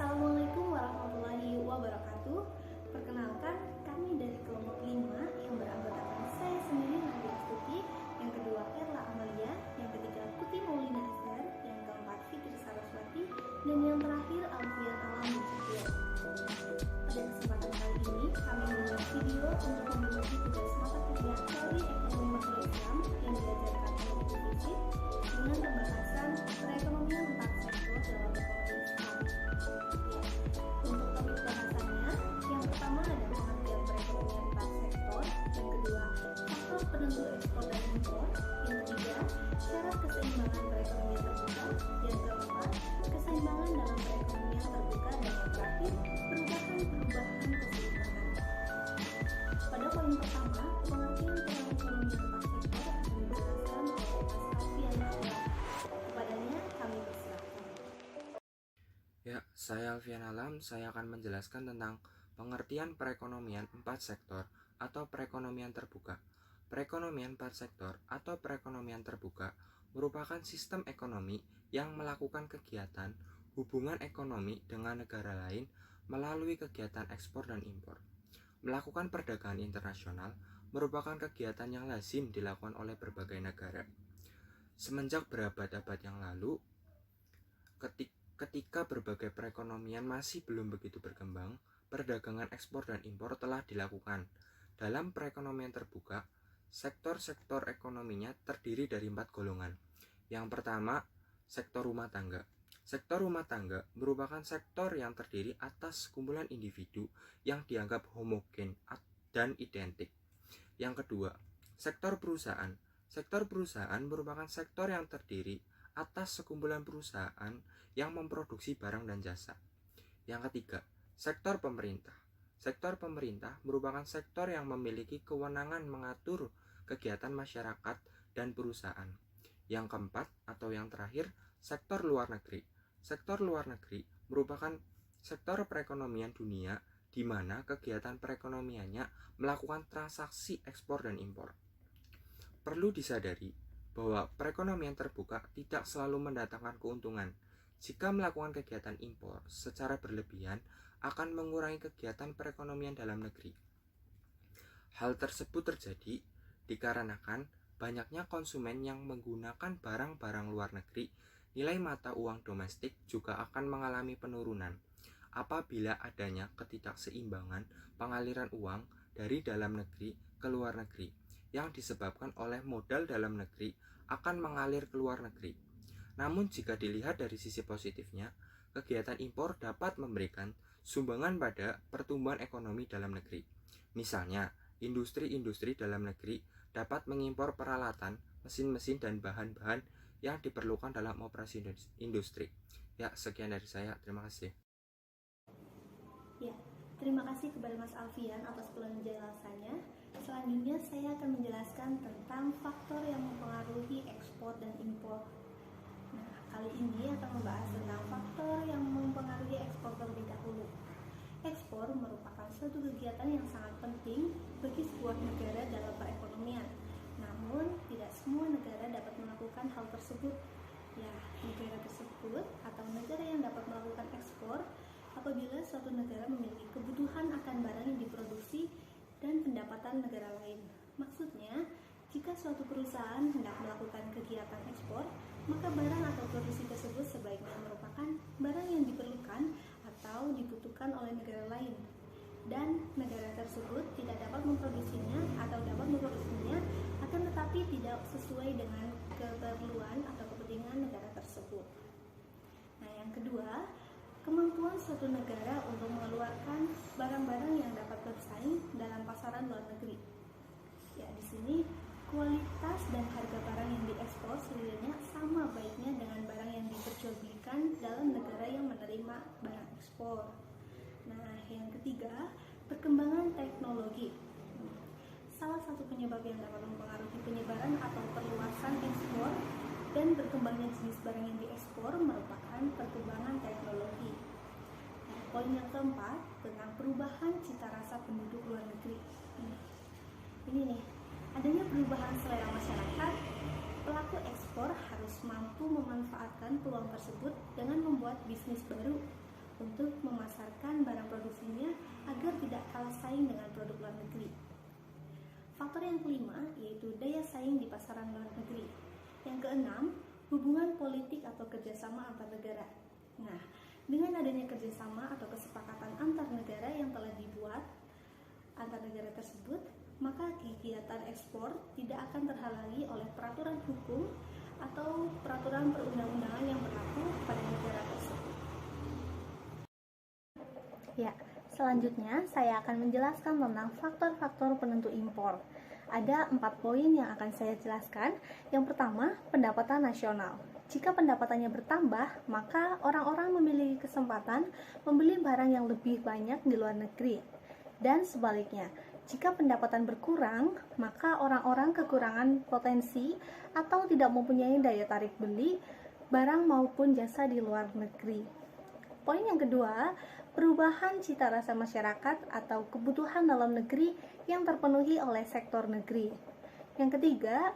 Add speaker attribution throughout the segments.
Speaker 1: Assalamualaikum warahmatullahi wabarakatuh. Perkenalkan, kami dari kelompok 5 yang beranggotakan saya sendiri Nadia Astuti, yang kedua Erla Amalia, yang ketiga Putih Maulina Azhar, yang keempat Fitri Saraswati, dan yang terakhir Alfian Alam Nasution. Pada kesempatan kali ini, kami membuat video untuk membagi tugas mata kuliah teori ekonomi makro Islam yang diajarkan oleh Ibu Fizik dengan pembahasan perekonomian 4 sektor dalam ekonomi Islam. Untuk topik bahasannya, yang pertama ada pengertian perekonomian 4 sektor, yang kedua faktor penentu ekspor dan impor, yang ketiga syarat keseimbangan perekonomian terbuka, yang keempat keseimbangan dalam perekonomian terbuka, dan yang terakhir perubahan keseimbangan. Pada poin pertama, pengertian perekonomian 4 sektor akan dijelaskan oleh Mas Alfian Alam. Kepadanya kami persilakan.
Speaker 2: Ya, saya Alfian Alam, saya akan menjelaskan tentang pengertian perekonomian 4 sektor atau perekonomian terbuka. Perekonomian 4 sektor atau perekonomian terbuka merupakan sistem ekonomi yang melakukan kegiatan hubungan ekonomi dengan negara lain melalui kegiatan ekspor dan impor. Melakukan perdagangan internasional merupakan kegiatan yang lazim dilakukan oleh berbagai negara. Semenjak berabad-abad yang lalu, ketika berbagai perekonomian masih belum begitu berkembang, perdagangan ekspor dan impor telah dilakukan. Dalam perekonomian terbuka, sektor-sektor ekonominya terdiri dari 4 golongan. Yang pertama, sektor rumah tangga. Sektor rumah tangga merupakan sektor yang terdiri atas kumpulan individu yang dianggap homogen dan identik. Yang kedua, sektor perusahaan. Sektor perusahaan merupakan sektor yang terdiri atas sekumpulan perusahaan yang memproduksi barang dan jasa. Yang ketiga, sektor pemerintah. Sektor pemerintah merupakan sektor yang memiliki kewenangan mengatur kegiatan masyarakat dan perusahaan. Yang keempat atau yang terakhir, sektor luar negeri. Sektor luar negeri merupakan sektor perekonomian dunia di mana kegiatan perekonomiannya melakukan transaksi ekspor dan impor. Perlu disadari bahwa perekonomian terbuka tidak selalu mendatangkan keuntungan. Jika melakukan kegiatan impor secara berlebihan akan mengurangi kegiatan perekonomian dalam negeri. Hal tersebut terjadi dikarenakan banyaknya konsumen yang menggunakan barang-barang luar negeri, nilai mata uang domestik juga akan mengalami penurunan apabila adanya ketidakseimbangan pengaliran uang dari dalam negeri ke luar negeri yang disebabkan oleh modal dalam negeri akan mengalir ke luar negeri. Namun jika dilihat dari sisi positifnya, kegiatan impor dapat memberikan sumbangan pada pertumbuhan ekonomi dalam negeri. Misalnya, industri-industri dalam negeri dapat mengimpor peralatan, mesin-mesin dan bahan-bahan yang diperlukan dalam operasi industri. Ya, sekian dari saya. Terima kasih.
Speaker 1: Ya, terima kasih kepada Mas Alfian atas penjelasannya. Selanjutnya saya akan menjelaskan tentang faktor yang mempengaruhi ekspor dan impor. Nah, kali ini akan membahas tentang faktor yang mempengaruhi ekspor terlebih dahulu. Ekspor merupakan suatu kegiatan yang sangat penting bagi sebuah negara dalam perekonomian. Namun, tidak semua negara dapat melakukan hal tersebut. Ya, negara tersebut atau negara yang dapat melakukan ekspor apabila suatu negara memiliki kebutuhan akan barang yang diproduksi dan pendapatan negara lain. Maksudnya, jika suatu perusahaan hendak melakukan kegiatan ekspor, maka barang atau produksi tersebut sebaiknya merupakan barang yang diperlukan atau dibutuhkan oleh negara lain, dan negara tersebut tidak dapat memproduksinya atau dapat memproduksinya akan tetapi tidak sesuai dengan keperluan atau kepentingan negara tersebut. Nah, yang kedua, kemampuan suatu negara untuk mengeluarkan barang-barang yang dapat bersaing dalam pasaran luar negeri. Ya, di sini kualitas dan harga barang yang diekspor sebenarnya sama baiknya dengan barang yang diperjualbelikan dalam negara yang menerima barang ekspor. Nah, yang ketiga, perkembangan teknologi. Salah satu penyebab yang dapat mempengaruhi penyebaran atau perluasan ekspor dan berkembangnya jenis barang yang diekspor merupakan perkembangan teknologi. Nah, poin yang keempat tentang perubahan cita rasa penduduk luar negeri. Ini nih, adanya perubahan selera masyarakat, pelaku ekspor harus mampu memanfaatkan peluang tersebut dengan membuat bisnis baru untuk memasarkan barang produksinya agar tidak kalah saing dengan produk luar negeri. Faktor yang kelima yaitu daya saing di pasaran luar negeri. Yang keenam, hubungan politik atau kerjasama antar negara. Nah, dengan adanya kerjasama atau kesepakatan antar negara yang telah dibuat antar negara tersebut, maka kegiatan ekspor tidak akan terhalangi oleh peraturan hukum atau peraturan perundang-undangan yang berlaku pada negara tersebut. Ya, selanjutnya saya akan menjelaskan tentang faktor-faktor penentu impor. Ada 4 poin yang akan saya jelaskan. Yang pertama, pendapatan nasional. Jika pendapatannya bertambah, maka orang-orang memiliki kesempatan membeli barang yang lebih banyak di luar negeri. Dan sebaliknya, jika pendapatan berkurang, maka orang-orang kekurangan potensi atau tidak mempunyai daya tarik beli barang maupun jasa di luar negeri. Poin yang kedua, perubahan cita rasa masyarakat atau kebutuhan dalam negeri yang terpenuhi oleh sektor negeri. Yang ketiga,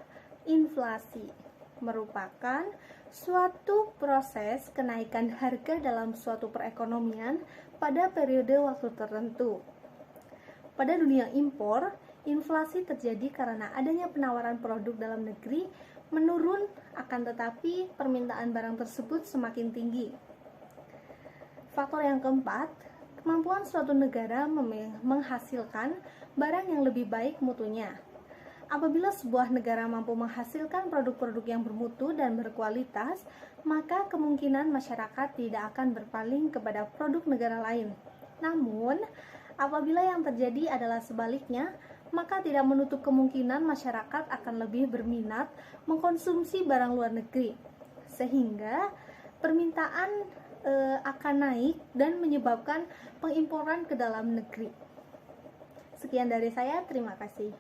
Speaker 1: inflasi merupakan suatu proses kenaikan harga dalam suatu perekonomian pada periode waktu tertentu. Pada dunia impor, inflasi terjadi karena adanya penawaran produk dalam negeri menurun, akan tetapi permintaan barang tersebut semakin tinggi. Faktor yang keempat, kemampuan suatu negara menghasilkan barang yang lebih baik mutunya. Apabila sebuah negara mampu menghasilkan produk-produk yang bermutu dan berkualitas, maka kemungkinan masyarakat tidak akan berpaling kepada produk negara lain. Namun, apabila yang terjadi adalah sebaliknya, maka tidak menutup kemungkinan masyarakat akan lebih berminat mengkonsumsi barang luar negeri, sehingga permintaan akan naik dan menyebabkan pengimporan ke dalam negeri. Sekian dari saya, terima kasih.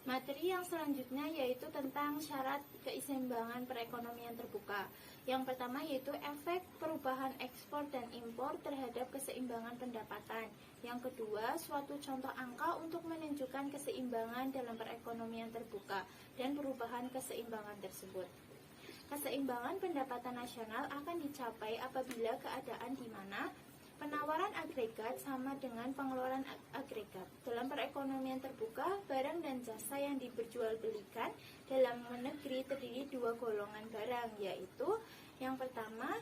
Speaker 3: Materi yang selanjutnya yaitu tentang syarat keseimbangan perekonomian terbuka. Yang pertama yaitu efek perubahan ekspor dan impor terhadap keseimbangan pendapatan. Yang kedua, suatu contoh angka untuk menunjukkan keseimbangan dalam perekonomian terbuka dan perubahan keseimbangan tersebut. Keseimbangan pendapatan nasional akan dicapai apabila keadaan di mana penawaran agregat sama dengan pengeluaran agregat. Dalam perekonomian terbuka, barang dan jasa yang diperjualbelikan dalam negeri terdiri dua golongan barang, yaitu yang pertama,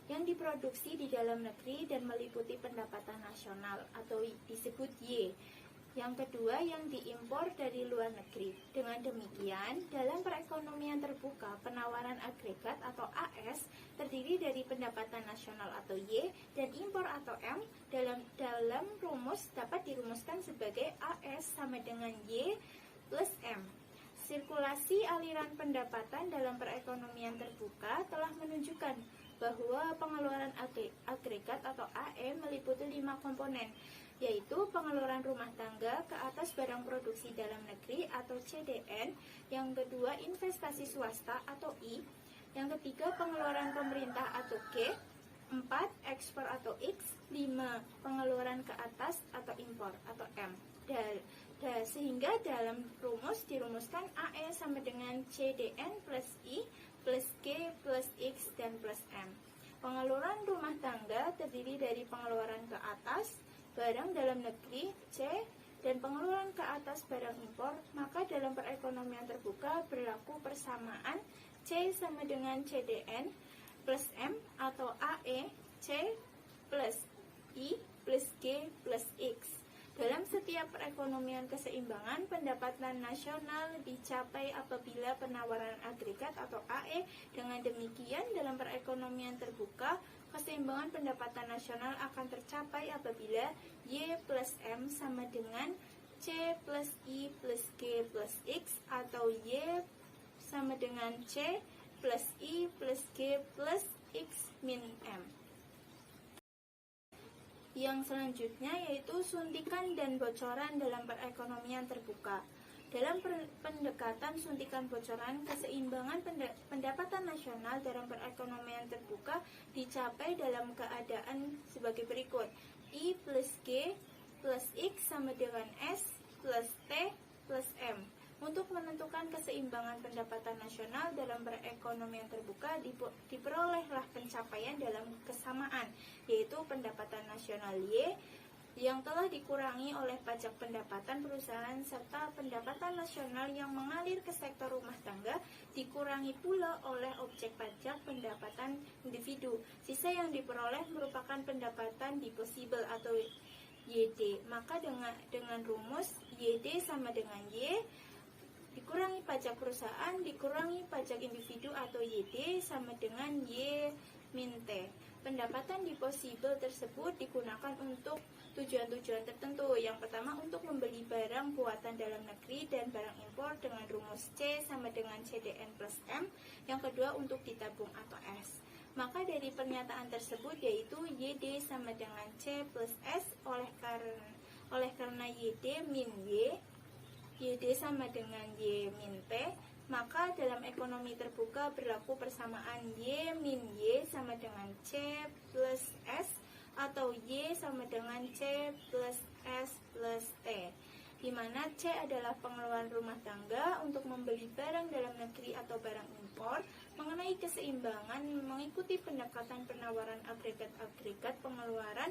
Speaker 3: yang diproduksi di dalam negeri dan meliputi pendapatan nasional atau disebut Y. Yang kedua, yang diimpor dari luar negeri. Dengan demikian, dalam perekonomian terbuka, penawaran agregat atau AS terdiri dari pendapatan nasional atau Y dan impor atau M. Dalam rumus dapat dirumuskan sebagai AS sama dengan Y plus M. Sirkulasi aliran pendapatan dalam perekonomian terbuka telah menunjukkan bahwa pengeluaran agregat atau AE meliputi 5 komponen, yaitu pengeluaran rumah tangga ke atas barang produksi dalam negeri atau CDN, yang kedua investasi swasta atau I, yang ketiga pengeluaran pemerintah atau G, 4 ekspor atau X, 5 pengeluaran ke atas atau impor atau M. Sehingga dalam rumus dirumuskan AE sama dengan CDN plus I plus G plus X dan plus M. Pengeluaran rumah tangga terdiri dari pengeluaran ke atas barang dalam negeri C dan pengeluaran ke atas barang impor, maka dalam perekonomian terbuka berlaku persamaan C sama dengan CDN plus M atau AE C plus I plus G plus X. Dalam setiap perekonomian keseimbangan, pendapatan nasional dicapai apabila penawaran agregat atau AE. Dengan demikian, dalam perekonomian terbuka, keseimbangan pendapatan nasional akan tercapai apabila Y plus M sama dengan C plus I plus G plus X atau Y sama dengan C plus I plus G plus X min M. Yang selanjutnya yaitu suntikan dan bocoran dalam perekonomian terbuka. Dalam pendekatan suntikan bocoran, keseimbangan pendapatan nasional dalam perekonomian terbuka dicapai dalam keadaan sebagai berikut. I plus G plus X sama dengan S plus T plus M. Untuk menentukan keseimbangan pendapatan nasional dalam perekonomian terbuka diperolehlah pencapaian dalam kesamaan, yaitu pendapatan nasional Y yang telah dikurangi oleh pajak pendapatan perusahaan serta pendapatan nasional yang mengalir ke sektor rumah tangga dikurangi pula oleh objek pajak pendapatan individu. Sisa yang diperoleh merupakan pendapatan disposable atau YD. Maka dengan rumus YD sama dengan Y dikurangi pajak perusahaan dikurangi pajak individu atau YD sama dengan Y min T. Pendapatan disposable tersebut digunakan untuk tujuan-tujuan tertentu. Yang pertama untuk membeli barang buatan dalam negeri dan barang impor dengan rumus C sama dengan CDN plus M. Yang kedua untuk ditabung atau S. Maka dari pernyataan tersebut yaitu YD sama dengan C plus S oleh karena YD min Y, YD sama dengan Y min T, maka dalam ekonomi terbuka berlaku persamaan Y min Y sama dengan C plus S atau Y sama dengan C plus S plus T, di mana C adalah pengeluaran rumah tangga untuk membeli barang dalam negeri atau barang impor. Mengenai keseimbangan mengikuti pendekatan penawaran agregat pengeluaran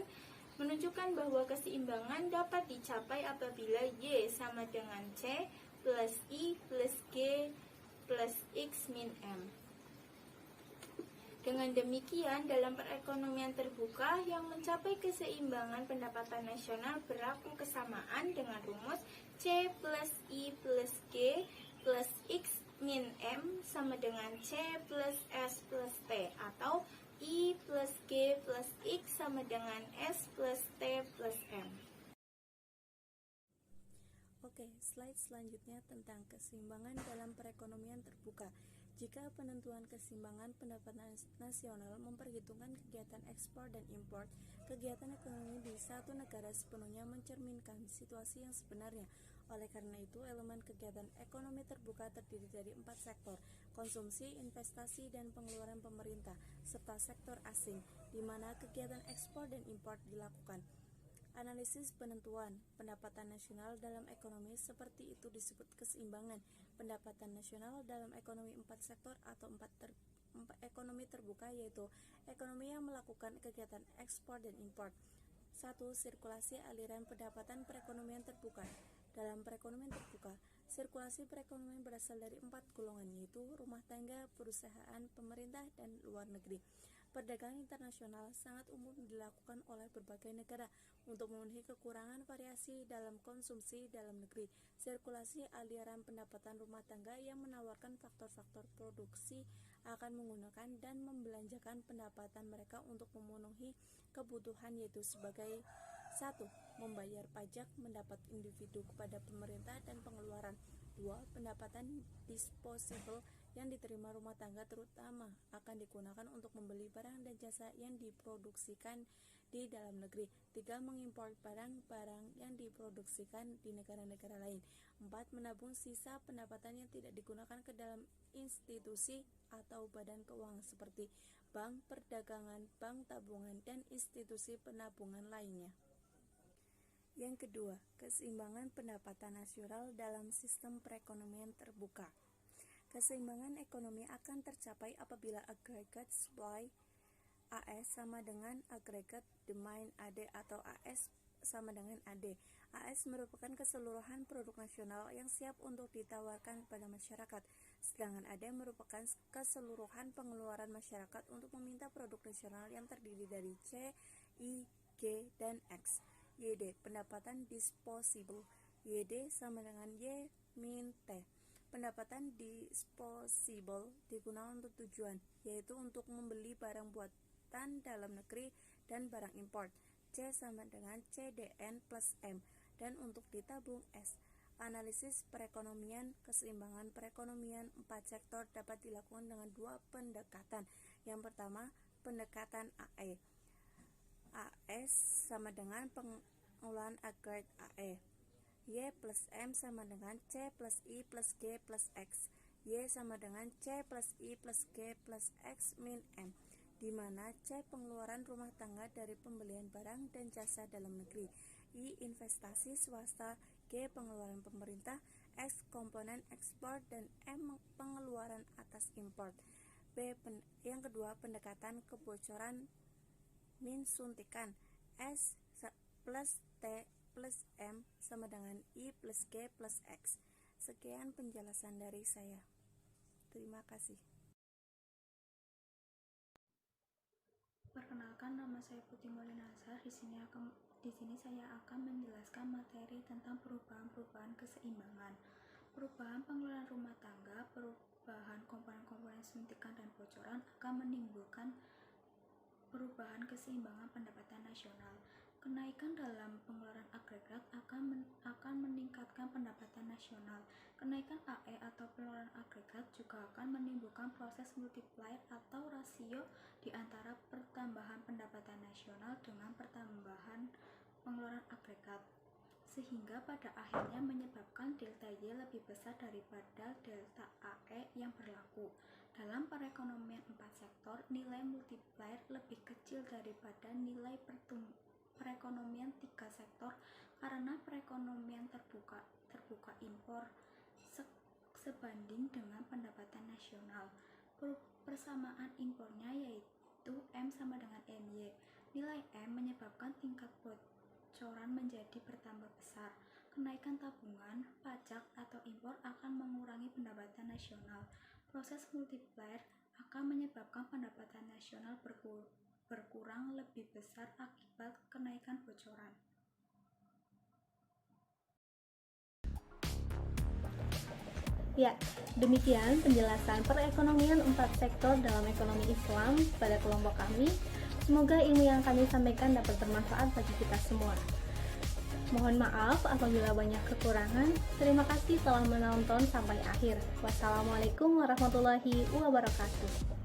Speaker 3: menunjukkan bahwa keseimbangan dapat dicapai apabila Y sama dengan C plus I plus G plus X min M. Dengan demikian, dalam perekonomian terbuka yang mencapai keseimbangan pendapatan nasional berlaku kesamaan dengan rumus C plus I plus G plus X min M sama dengan C plus S plus T atau I plus G plus X sama dengan S plus T plus M.
Speaker 1: Oke, slide selanjutnya tentang keseimbangan dalam perekonomian terbuka. Jika penentuan keseimbangan pendapatan nasional memperhitungkan kegiatan ekspor dan impor, kegiatan ekonomi di satu negara sepenuhnya mencerminkan situasi yang sebenarnya. Oleh karena itu, elemen kegiatan ekonomi terbuka terdiri dari 4 sektor: konsumsi, investasi, dan pengeluaran pemerintah, serta sektor asing, di mana kegiatan ekspor dan impor dilakukan. Analisis penentuan pendapatan nasional dalam ekonomi seperti itu disebut keseimbangan pendapatan nasional dalam ekonomi 4 sektor atau 4 ekonomi terbuka, yaitu ekonomi yang melakukan kegiatan ekspor dan impor. 1. Sirkulasi aliran pendapatan perekonomian terbuka. Dalam perekonomian terbuka, sirkulasi perekonomian berasal dari 4 golongan, yaitu rumah tangga, perusahaan, pemerintah, dan luar negeri. Perdagangan internasional sangat umum dilakukan oleh berbagai negara untuk memenuhi kekurangan variasi dalam konsumsi dalam negeri. Sirkulasi aliran pendapatan rumah tangga yang menawarkan faktor-faktor produksi akan menggunakan dan membelanjakan pendapatan mereka untuk memenuhi kebutuhan, yaitu sebagai 1. Membayar pajak mendapat individu kepada pemerintah dan pengeluaran. 2. Pendapatan disposable yang diterima rumah tangga terutama akan digunakan untuk membeli barang dan jasa yang diproduksikan di dalam negeri. 3. Mengimpor barang-barang yang diproduksikan di negara-negara lain. 4. Menabung sisa pendapatan yang tidak digunakan ke dalam institusi atau badan keuangan seperti bank, perdagangan, bank tabungan, dan institusi penabungan lainnya. Yang kedua, keseimbangan pendapatan nasional dalam sistem perekonomian terbuka. Keseimbangan ekonomi akan tercapai apabila aggregate supply AS sama dengan aggregate demand AD atau AS sama dengan AD. AS merupakan keseluruhan produk nasional yang siap untuk ditawarkan kepada masyarakat, sedangkan AD merupakan keseluruhan pengeluaran masyarakat untuk meminta produk nasional yang terdiri dari C, I, G, dan X. YD, pendapatan disposable. YD sama dengan Y min T. Pendapatan disposable digunakan untuk tujuan, yaitu untuk membeli barang buatan dalam negeri dan barang impor. C sama dengan CDN plus M, dan untuk ditabung S. Analisis perekonomian, keseimbangan perekonomian 4 sektor dapat dilakukan dengan 2 pendekatan. Yang pertama, pendekatan AE. AS sama dengan pengelolaan agregat AE. Y plus M sama dengan C plus I plus G plus X. Y sama dengan C plus I plus G plus X min M, di mana C pengeluaran rumah tangga dari pembelian barang dan jasa dalam negeri.
Speaker 4: I. Investasi swasta, G. Pengeluaran pemerintah, X. Komponen ekspor, dan M. Pengeluaran atas impor. Yang kedua, pendekatan kebocoran min suntikan, S plus T plus M sama dengan I plus G plus X. Sekian penjelasan dari saya. Terima kasih.
Speaker 1: Perkenalkan, nama saya Putri Molinasa. Di sini saya akan menjelaskan materi tentang perubahan keseimbangan. Perubahan pengeluaran rumah tangga, perubahan komponen-komponen suntikan dan bocoran akan menimbulkan perubahan keseimbangan pendapatan nasional. Kenaikan dalam pengeluaran agregat akan meningkatkan pendapatan nasional. Kenaikan AE atau pengeluaran agregat juga akan menimbulkan proses multiplier atau rasio di antara pertambahan pendapatan nasional dengan pertambahan pengeluaran agregat, sehingga pada akhirnya menyebabkan delta Y lebih besar daripada delta AE yang berlaku. Dalam perekonomian 4 sektor, nilai multiplier lebih kecil daripada nilai perekonomian 3 sektor karena perekonomian terbuka impor sebanding dengan pendapatan nasional. Persamaan impornya yaitu M sama dengan NY. Nilai M menyebabkan tingkat bocoran menjadi bertambah besar. Kenaikan tabungan, pajak, atau impor akan mengurangi pendapatan nasional. Proses multiplier akan menyebabkan pendapatan nasional berkurang lebih besar akibat kenaikan bocoran. Ya, demikian penjelasan perekonomian 4 sektor dalam ekonomi Islam pada kelompok kami. Semoga ilmu yang kami sampaikan dapat bermanfaat bagi kita semua. Mohon maaf apabila banyak kekurangan. Terima kasih telah menonton sampai akhir. Wassalamualaikum warahmatullahi wabarakatuh.